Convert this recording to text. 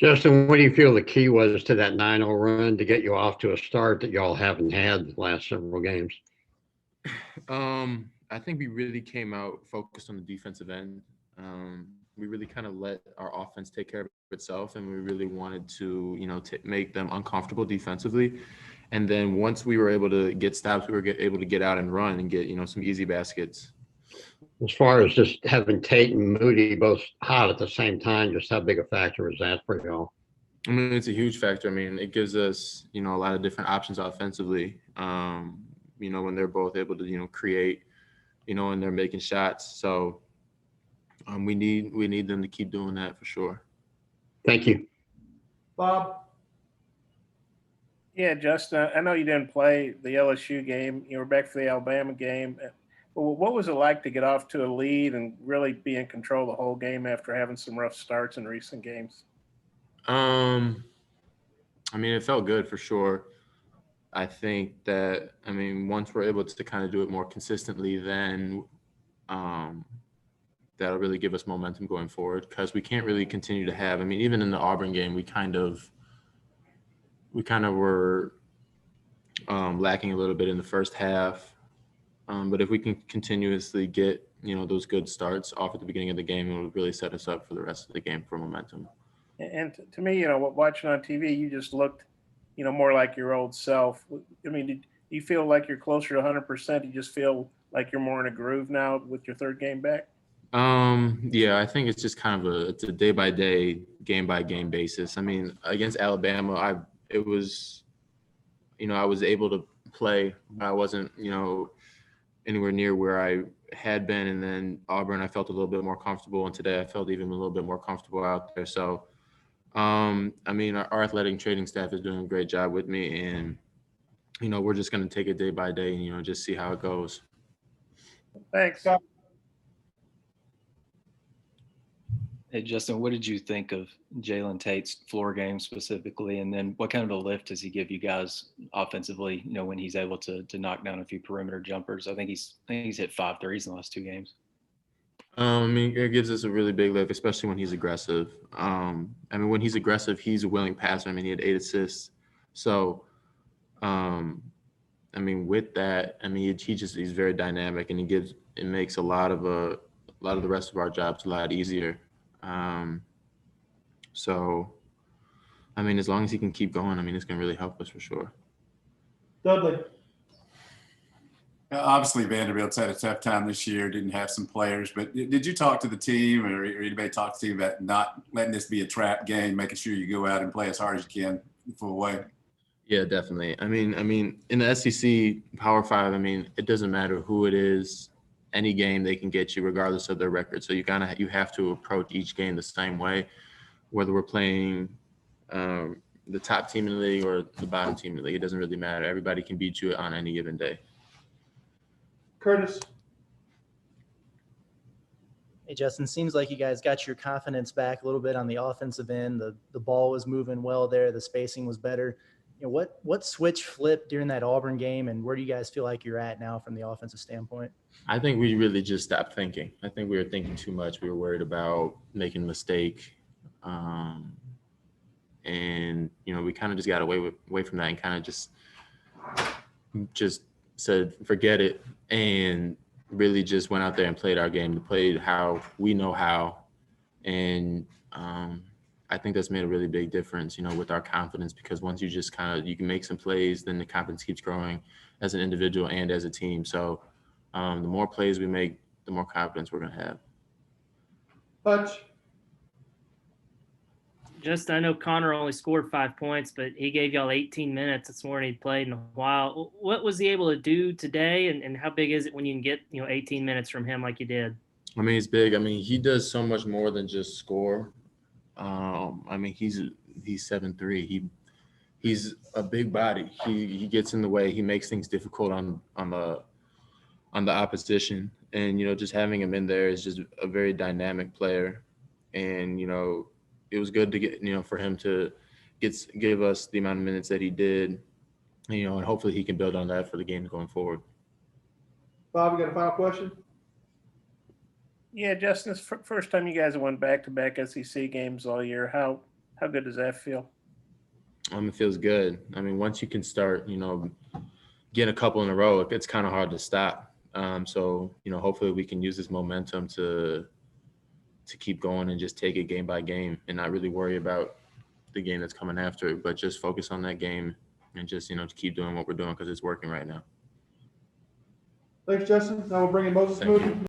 Justin, what do you feel the key was to that 9-0 run to get you off to a start that y'all haven't had the last several games? I think we really came out focused on the defensive end. We really kind of let our offense take care of itself, and we really wanted to, make them uncomfortable defensively. And then once we were able to get stops, we were able to get out and run and get, some easy baskets. As far as just having Tate and Moody both hot at the same time, just how big a factor is that for y'all? I mean, it's a huge factor. I mean, it gives us, a lot of different options offensively. When they're both able to, create, and they're making shots. So we need them to keep doing that for sure. Thank you. Bob? Yeah, Justin, I know you didn't play the LSU game. You were back for the Alabama game. What was it like to get off to a lead and really be in control the whole game after having some rough starts in recent games? I mean, it felt good for sure. I think that, once we're able to kind of do it more consistently, then um, that'll really give us momentum going forward, because we can't really continue to have, even in the Auburn game, we kind of were lacking a little bit in the first half. But if we can continuously get, those good starts off at the beginning of the game, it will really set us up for the rest of the game for momentum. And to me, watching on TV, you just looked, more like your old self. Do you feel like you're closer to 100%? You just feel like you're more in a groove now with your third game back? Yeah, I think it's just kind of it's a day by day, game by game basis. Against Alabama, it was, I was able to play, but I wasn't, anywhere near where I had been. And then Auburn, I felt a little bit more comfortable, and today I felt even a little bit more comfortable out there. So, our athletic training staff is doing a great job with me, and we're just going to take it day by day, and just see how it goes. Thanks. Hey, Justin, what did you think of Jalen Tate's floor game specifically? And then what kind of a lift does he give you guys offensively, when he's able to knock down a few perimeter jumpers? I think he's hit 5 threes in the last 2 games. It gives us a really big lift, especially when he's aggressive. When he's aggressive, he's a willing passer. He had 8 assists. So, with that, he's very dynamic, and it makes a lot of the rest of our jobs a lot easier. So, as long as he can keep going, it's going to really help us for sure. Dudley? Obviously, Vanderbilt's had a tough time this year, didn't have some players, but did you talk to the team, or anybody talk to the team about not letting this be a trap game, making sure you go out and play as hard as you can the full way? Yeah, definitely. In the SEC Power Five, it doesn't matter who it is. Any game they can get you, regardless of their record. So you have to approach each game the same way, whether we're playing the top team in the league or the bottom team in the league. It doesn't really matter. Everybody can beat you on any given day. Curtis? Hey, Justin, seems like you guys got your confidence back a little bit on the offensive end. The ball was moving well there. The spacing was better. What switch flipped during that Auburn game, and where do you guys feel like you're at now from the offensive standpoint? I think we really just stopped thinking. I think we were thinking too much. We were worried about making a mistake. And, we kind of just got away from that, and kind of just said, forget it, and really just went out there and played our game, played how we know how. And I think that's made a really big difference, with our confidence, because once you just you can make some plays, then the confidence keeps growing as an individual and as a team. So the more plays we make, the more confidence we're going to have. Hutch? Just, I know Connor only scored 5 points, but he gave y'all 18 minutes. That's more than he'd played in a while. What was he able to do today, and how big is it when you can get 18 minutes from him like you did? It's big. He does so much more than just score. He's 7'3". He's a big body. He gets in the way. He makes things difficult on the opposition, and just having him in there is just a very dynamic player. And it was good to get for him to give us the amount of minutes that he did, and hopefully he can build on that for the games going forward. Bob, you got a final question? Yeah, Justin, it's first time you guys have won back-to-back SEC games all year. How How good does that feel? It feels good. I mean, once you can start, getting a couple in a row, it's kind of hard to stop. So, hopefully we can use this momentum to keep going and just take it game by game and not really worry about the game that's coming after it, but just focus on that game and just, to keep doing what we're doing because it's working right now. Thanks, Justin. Now we'll bring in Moses Thank you. Moody.